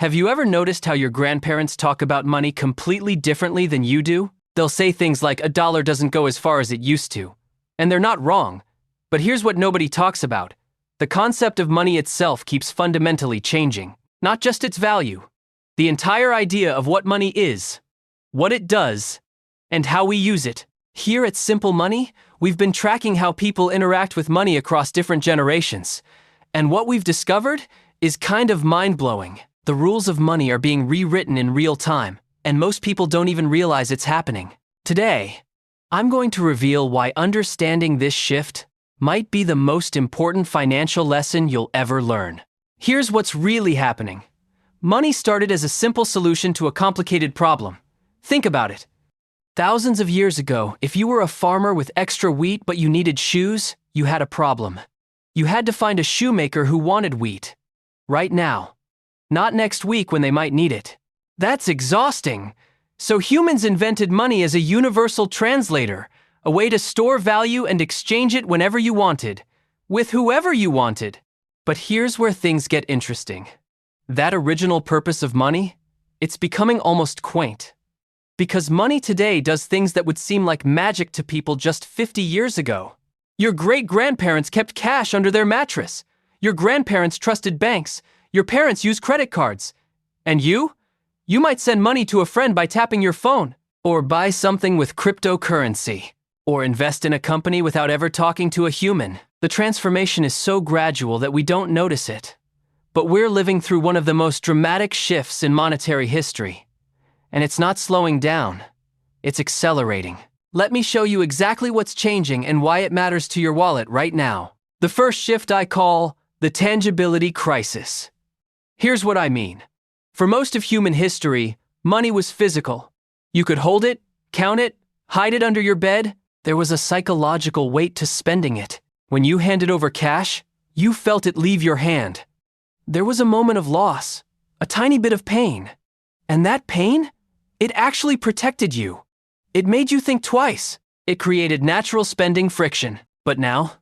Have you ever noticed how your grandparents talk about money completely differently than you do? They'll say things like a dollar doesn't go as far as it used to. And they're not wrong. But here's what nobody talks about. The concept of money itself keeps fundamentally changing. Not just its value. The entire idea of what money is, what it does, and how we use it. Here at Simple Money, we've been tracking how people interact with money across different generations. And what we've discovered is kind of mind-blowing. The rules of money are being rewritten in real time, and most people don't even realize it's happening. Today, I'm going to reveal why understanding this shift might be the most important financial lesson you'll ever learn. Here's what's really happening. Money started as a simple solution to a complicated problem. Think about it. Thousands of years ago, if you were a farmer with extra wheat but you needed shoes, you had a problem. You had to find a shoemaker who wanted wheat. Right now. Not next week when they might need it. That's exhausting. So humans invented money as a universal translator, a way to store value and exchange it whenever you wanted, with whoever you wanted. But here's where things get interesting. That original purpose of money, it's becoming almost quaint. Because money today does things that would seem like magic to people just 50 years ago. Your great-grandparents kept cash under their mattress. Your grandparents trusted banks. Your parents used credit cards. And you? You might send money to a friend by tapping your phone, or buy something with cryptocurrency, or invest in a company without ever talking to a human. The transformation is so gradual that we don't notice it. But we're living through one of the most dramatic shifts in monetary history. And it's not slowing down. It's accelerating. Let me show you exactly what's changing and why it matters to your wallet right now. The first shift I call the tangibility crisis. Here's what I mean. For most of human history, money was physical. You could hold it, count it, hide it under your bed. There was a psychological weight to spending it. When you handed over cash, you felt it leave your hand. There was a moment of loss, a tiny bit of pain. And that pain? It actually protected you. It made you think twice. It created natural spending friction. But now,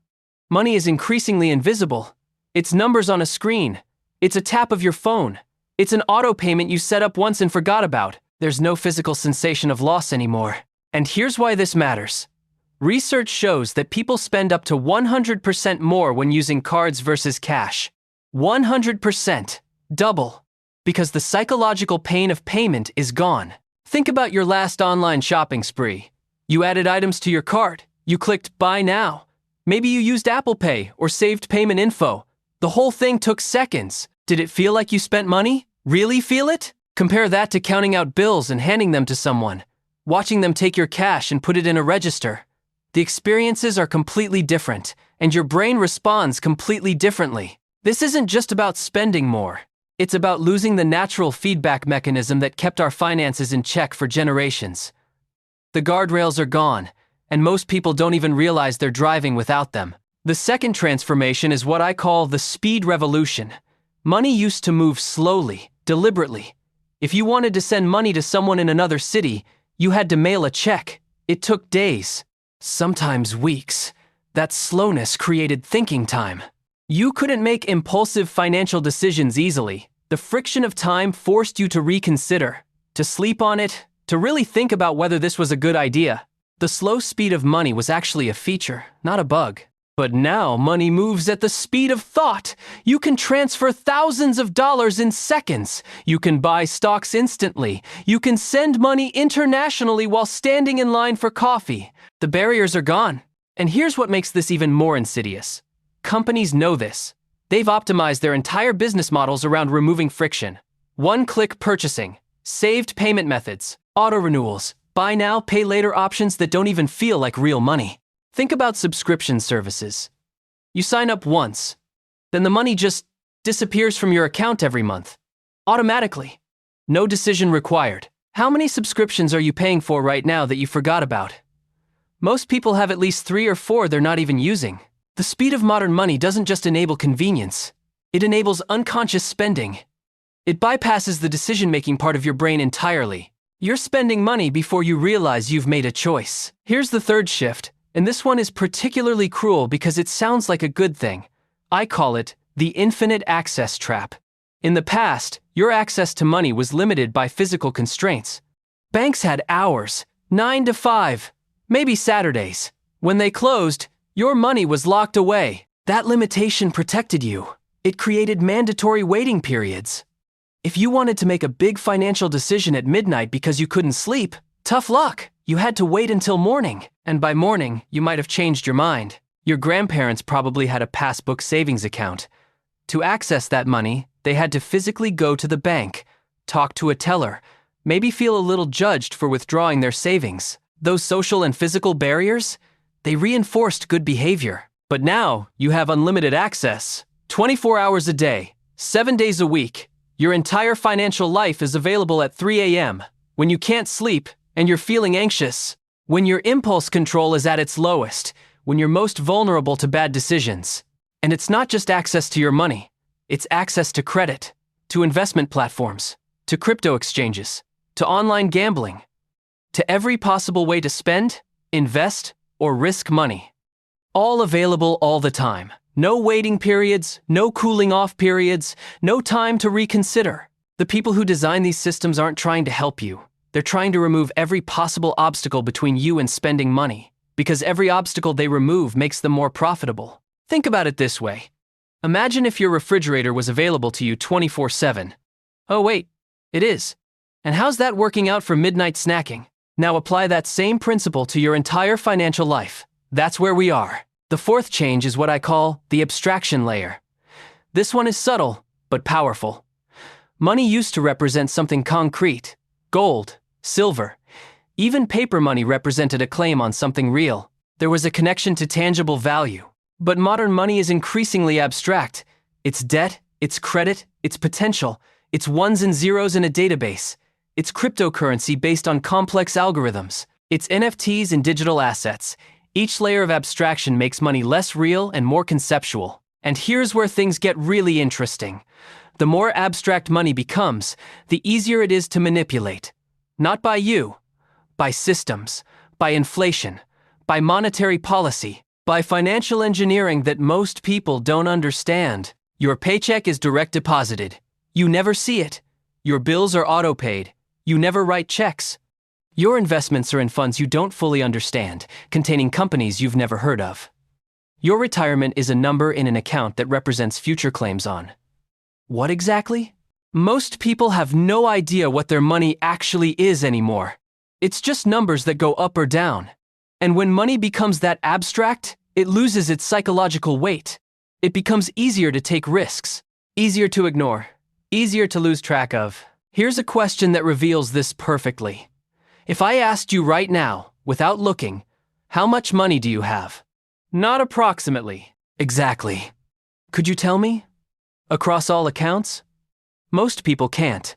money is increasingly invisible. It's numbers on a screen. It's a tap of your phone. It's an auto payment you set up once and forgot about. There's no physical sensation of loss anymore. And here's why this matters. Research shows that people spend up to 100% more when using cards versus cash. 100%. Double. Because the psychological pain of payment is gone. Think about your last online shopping spree. You added items to your cart. You clicked Buy Now. Maybe you used Apple Pay or saved payment info. The whole thing took seconds. Did it feel like you spent money? Really feel it? Compare that to counting out bills and handing them to someone. Watching them take your cash and put it in a register. The experiences are completely different, and your brain responds completely differently. This isn't just about spending more. It's about losing the natural feedback mechanism that kept our finances in check for generations. The guardrails are gone, and most people don't even realize they're driving without them. The second transformation is what I call the speed revolution. Money used to move slowly, deliberately. If you wanted to send money to someone in another city, you had to mail a check. It took days, sometimes weeks. That slowness created thinking time. You couldn't make impulsive financial decisions easily. The friction of time forced you to reconsider, to sleep on it, to really think about whether this was a good idea. The slow speed of money was actually a feature, not a bug. But now money moves at the speed of thought. You can transfer thousands of dollars in seconds. You can buy stocks instantly. You can send money internationally while standing in line for coffee. The barriers are gone. And here's what makes this even more insidious. Companies know this. They've optimized their entire business models around removing friction. One-click purchasing, saved payment methods, auto-renewals, buy now, pay later options that don't even feel like real money. Think about subscription services. You sign up once, then the money just disappears from your account every month. Automatically. No decision required. How many subscriptions are you paying for right now that you forgot about? Most people have at least 3 or 4 they're not even using. The speed of modern money doesn't just enable convenience. It enables unconscious spending. It bypasses the decision-making part of your brain entirely. You're spending money before you realize you've made a choice. Here's the third shift, and this one is particularly cruel because it sounds like a good thing. I call it the infinite access trap. In the past, your access to money was limited by physical constraints. Banks had hours, 9 to 5, maybe Saturdays. When they closed, your money was locked away. That limitation protected you. It created mandatory waiting periods. If you wanted to make a big financial decision at midnight because you couldn't sleep, tough luck. You had to wait until morning, and by morning, you might have changed your mind. Your grandparents probably had a passbook savings account. To access that money, they had to physically go to the bank, talk to a teller, maybe feel a little judged for withdrawing their savings. Those social and physical barriers, they reinforced good behavior. But now, you have unlimited access. 24 hours a day, 7 days a week. Your entire financial life is available at 3 a.m., when you can't sleep and you're feeling anxious, when your impulse control is at its lowest, when you're most vulnerable to bad decisions. And it's not just access to your money. It's access to credit, to investment platforms, to crypto exchanges, to online gambling, to every possible way to spend, invest, or risk money. All available all the time. No waiting periods, no cooling off periods, no time to reconsider. The people who design these systems aren't trying to help you. They're trying to remove every possible obstacle between you and spending money, because every obstacle they remove makes them more profitable. Think about it this way. Imagine if your refrigerator was available to you 24/7. Oh wait, it is. And how's that working out for midnight snacking? Now apply that same principle to your entire financial life. That's where we are. The fourth change is what I call the abstraction layer. This one is subtle, but powerful. Money used to represent something concrete. Gold, silver, even paper money represented a claim on something real. There was a connection to tangible value. But modern money is increasingly abstract. It's debt, it's credit, it's potential, it's ones and zeros in a database. It's cryptocurrency based on complex algorithms. It's NFTs and digital assets. Each layer of abstraction makes money less real and more conceptual. And here's where things get really interesting. The more abstract money becomes, the easier it is to manipulate. Not by you, by systems, by inflation, by monetary policy, by financial engineering that most people don't understand. Your paycheck is direct deposited. You never see it. Your bills are auto-paid. You never write checks. Your investments are in funds you don't fully understand, containing companies you've never heard of. Your retirement is a number in an account that represents future claims on. What exactly? Most people have no idea what their money actually is anymore. It's just numbers that go up or down. And when money becomes that abstract, it loses its psychological weight. It becomes easier to take risks, easier to ignore, easier to lose track of. Here's a question that reveals this perfectly. If I asked you right now, without looking, how much money do you have? Not approximately. Exactly. Could you tell me? Across all accounts? Most people can't,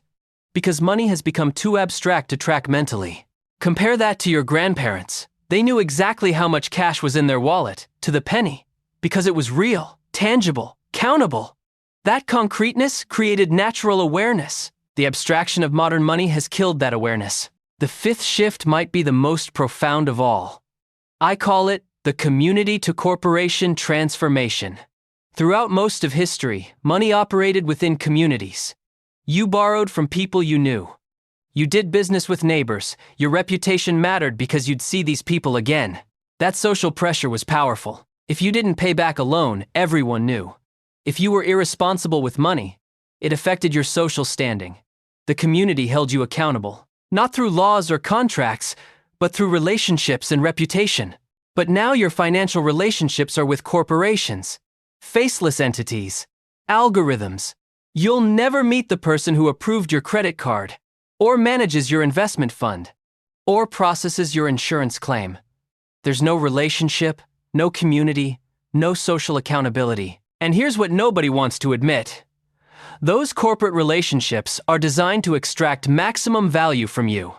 because money has become too abstract to track mentally. Compare that to your grandparents. They knew exactly how much cash was in their wallet, to the penny, because it was real, tangible, countable. That concreteness created natural awareness. The abstraction of modern money has killed that awareness. The fifth shift might be the most profound of all. I call it the community to corporation transformation. Throughout most of history, money operated within communities. You borrowed from people you knew. You did business with neighbors. Your reputation mattered because you'd see these people again. That social pressure was powerful. If you didn't pay back a loan, everyone knew. If you were irresponsible with money, it affected your social standing. The community held you accountable. Not through laws or contracts, but through relationships and reputation. But now your financial relationships are with corporations, faceless entities, algorithms. You'll never meet the person who approved your credit card, or manages your investment fund, or processes your insurance claim. There's no relationship, no community, no social accountability. And here's what nobody wants to admit. Those corporate relationships are designed to extract maximum value from you.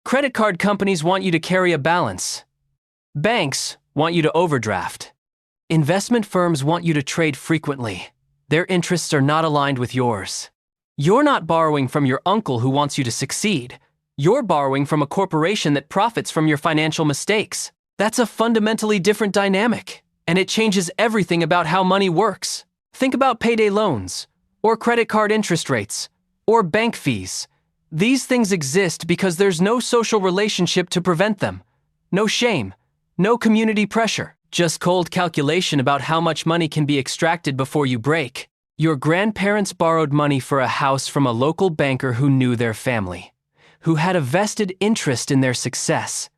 Credit card companies want you to carry a balance. Banks want you to overdraft. Investment firms want you to trade frequently. Their interests are not aligned with yours. You're not borrowing from your uncle who wants you to succeed. You're borrowing from a corporation that profits from your financial mistakes. That's a fundamentally different dynamic, and it changes everything about how money works. Think about payday loans. or credit card interest rates, or bank fees. These things exist because there's no social relationship to prevent them. No shame, no community pressure, just cold calculation about how much money can be extracted before you break. Your grandparents borrowed money for a house from a local banker who knew their family, who had a vested interest in their success,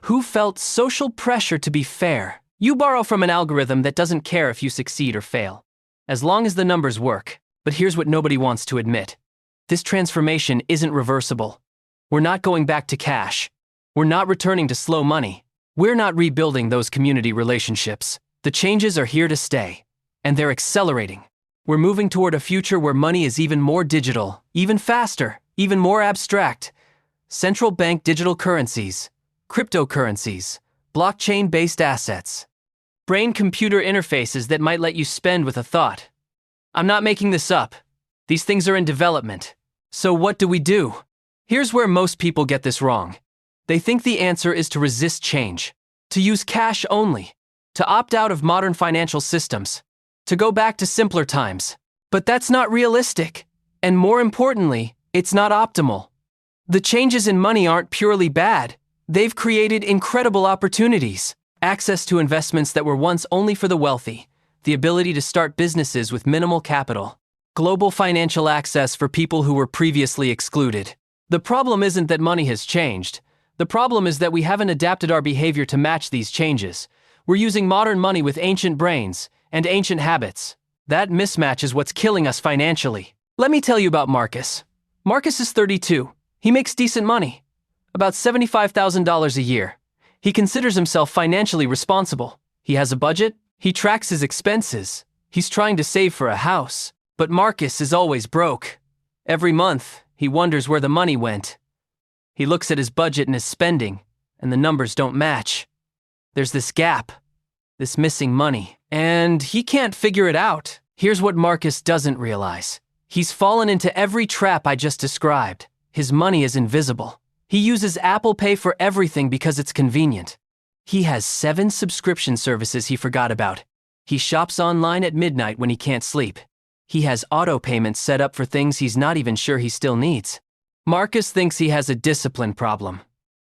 who felt social pressure to be fair. You borrow from an algorithm that doesn't care if you succeed or fail, as long as the numbers work. But here's what nobody wants to admit. This transformation isn't reversible. We're not going back to cash. We're not returning to slow money. We're not rebuilding those community relationships. The changes are here to stay, and they're accelerating. We're moving toward a future where money is even more digital, even faster, even more abstract. Central bank digital currencies, cryptocurrencies, blockchain-based assets, brain-computer interfaces that might let you spend with a thought. I'm not making this up. These things are in development. So what do we do? Here's where most people get this wrong. They think the answer is to resist change, to use cash only, to opt out of modern financial systems, to go back to simpler times. But that's not realistic. And more importantly, it's not optimal. The changes in money aren't purely bad. They've created incredible opportunities. Access to investments that were once only for the wealthy, the ability to start businesses with minimal capital, global financial access for people who were previously excluded. The problem isn't that money has changed. The problem is that we haven't adapted our behavior to match these changes. We're using modern money with ancient brains and ancient habits. That mismatch is what's killing us financially. Let me tell you about Marcus. Marcus is 32. He makes decent money, about $75,000 a year. He considers himself financially responsible. He has a budget. He tracks his expenses. He's trying to save for a house. But Marcus is always broke. Every month, he wonders where the money went. He looks at his budget and his spending, and the numbers don't match. There's this gap, this missing money, and he can't figure it out. Here's what Marcus doesn't realize. He's fallen into every trap I just described. His money is invisible. He uses Apple Pay for everything because it's convenient. He has 7 subscription services he forgot about. He shops online at midnight when he can't sleep. He has auto payments set up for things he's not even sure he still needs. Marcus thinks he has a discipline problem.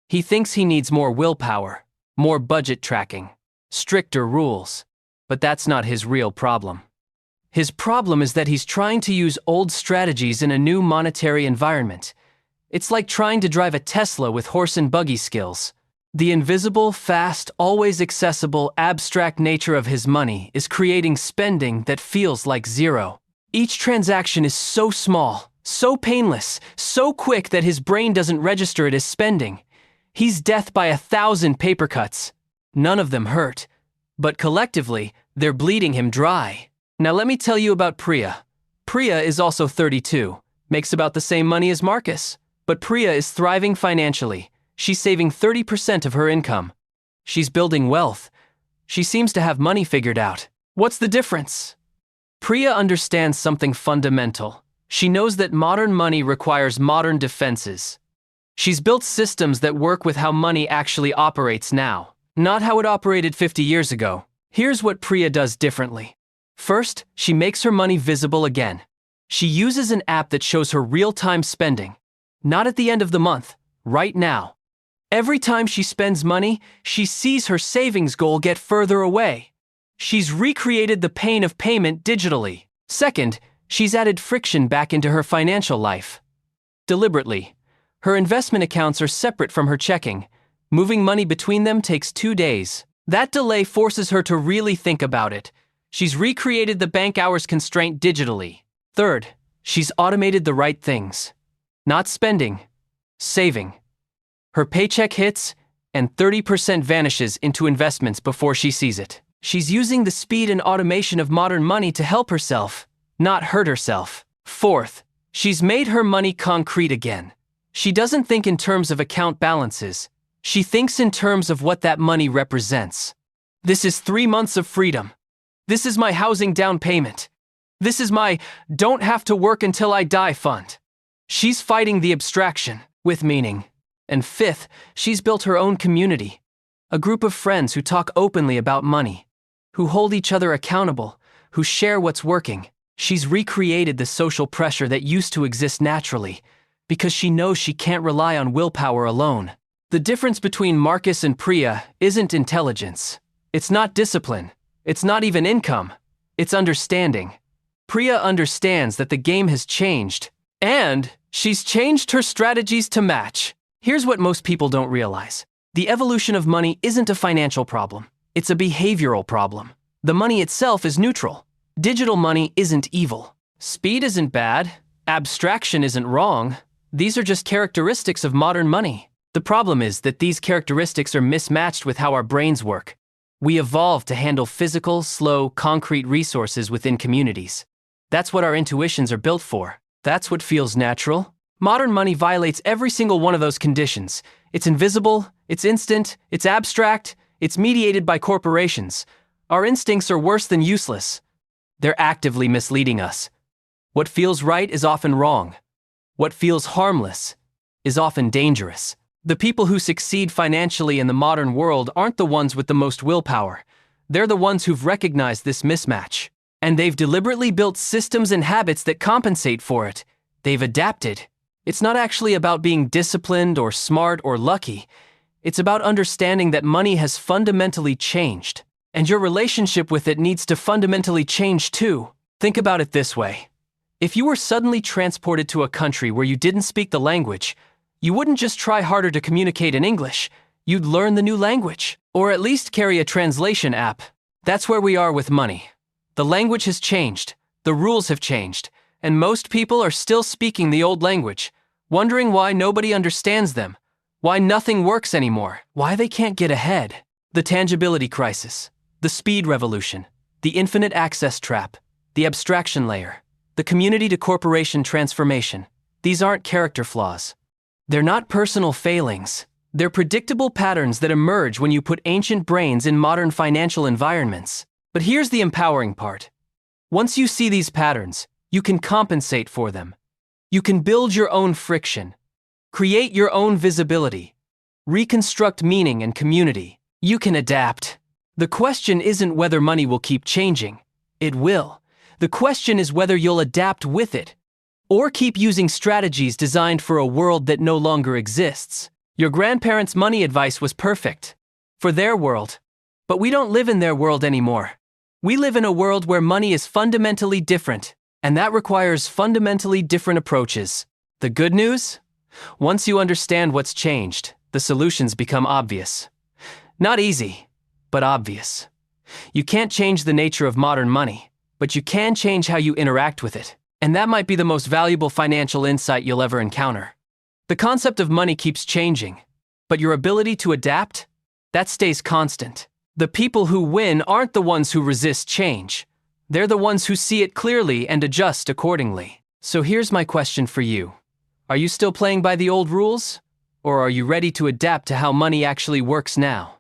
He thinks he needs more willpower, more budget tracking, stricter rules. But that's not his real problem. His problem is that he's trying to use old strategies in a new monetary environment. It's like trying to drive a Tesla with horse and buggy skills. The invisible, fast, always accessible, abstract nature of his money is creating spending that feels like zero. Each transaction is so small, so painless, so quick that his brain doesn't register it as spending. He's death by 1,000 paper cuts. None of them hurt, but collectively, they're bleeding him dry. Now let me tell you about Priya. Priya is also 32, makes about the same money as Marcus. But Priya is thriving financially. She's saving 30% of her income. She's building wealth. She seems to have money figured out. What's the difference? Priya understands something fundamental. She knows that modern money requires modern defenses. She's built systems that work with how money actually operates now, not how it operated 50 years ago. Here's what Priya does differently. First, she makes her money visible again. She uses an app that shows her real-time spending. Not at the end of the month, right now. Every time she spends money, she sees her savings goal get further away. She's recreated the pain of payment digitally. Second, she's added friction back into her financial life. Deliberately, her investment accounts are separate from her checking. Moving money between them takes 2 days. That delay forces her to really think about it. She's recreated the bank hours constraint digitally. Third, she's automated the right things. Not spending, saving. Her paycheck hits, and 30% vanishes into investments before she sees it. She's using the speed and automation of modern money to help herself, not hurt herself. Fourth, she's made her money concrete again. She doesn't think in terms of account balances. She thinks in terms of what that money represents. This is 3 months of freedom. This is my housing down payment. This is my don't have to work until I die fund. She's fighting the abstraction with meaning. And fifth, she's built her own community. A group of friends who talk openly about money, who hold each other accountable, who share what's working. She's recreated the social pressure that used to exist naturally, because she knows she can't rely on willpower alone. The difference between Marcus and Priya isn't intelligence. It's not discipline. It's not even income. It's understanding. Priya understands that the game has changed, and she's changed her strategies to match. Here's what most people don't realize. The evolution of money isn't a financial problem. It's a behavioral problem. The money itself is neutral. Digital money isn't evil. Speed isn't bad. Abstraction isn't wrong. These are just characteristics of modern money. The problem is that these characteristics are mismatched with how our brains work. We evolved to handle physical, slow, concrete resources within communities. That's what our intuitions are built for. That's what feels natural. Modern money violates every single one of those conditions. It's invisible, it's instant, it's abstract, it's mediated by corporations. Our instincts are worse than useless. They're actively misleading us. What feels right is often wrong. What feels harmless is often dangerous. The people who succeed financially in the modern world aren't the ones with the most willpower. They're the ones who've recognized this mismatch. And they've deliberately built systems and habits that compensate for it. They've adapted. It's not actually about being disciplined or smart or lucky. It's about understanding that money has fundamentally changed. And your relationship with it needs to fundamentally change too. Think about it this way. If you were suddenly transported to a country where you didn't speak the language, you wouldn't just try harder to communicate in English. You'd learn the new language, or at least carry a translation app. That's where we are with money. The language has changed, the rules have changed, and most people are still speaking the old language, wondering why nobody understands them, why nothing works anymore, why they can't get ahead. The tangibility crisis, the speed revolution, the infinite access trap, the abstraction layer, the community-to-corporation transformation. These aren't character flaws. They're not personal failings. They're predictable patterns that emerge when you put ancient brains in modern financial environments. But here's the empowering part. Once you see these patterns, you can compensate for them. You can build your own friction, create your own visibility, reconstruct meaning and community. You can adapt. The question isn't whether money will keep changing. It will. The question is whether you'll adapt with it, or keep using strategies designed for a world that no longer exists. Your grandparents' money advice was perfect for their world, but we don't live in their world anymore. We live in a world where money is fundamentally different, and that requires fundamentally different approaches. The good news? Once you understand what's changed, the solutions become obvious. Not easy, but obvious. You can't change the nature of modern money, but you can change how you interact with it. And that might be the most valuable financial insight you'll ever encounter. The concept of money keeps changing, but your ability to adapt, that stays constant. The people who win aren't the ones who resist change. They're the ones who see it clearly and adjust accordingly. So here's my question for you. Are you still playing by the old rules? Or are you ready to adapt to how money actually works now?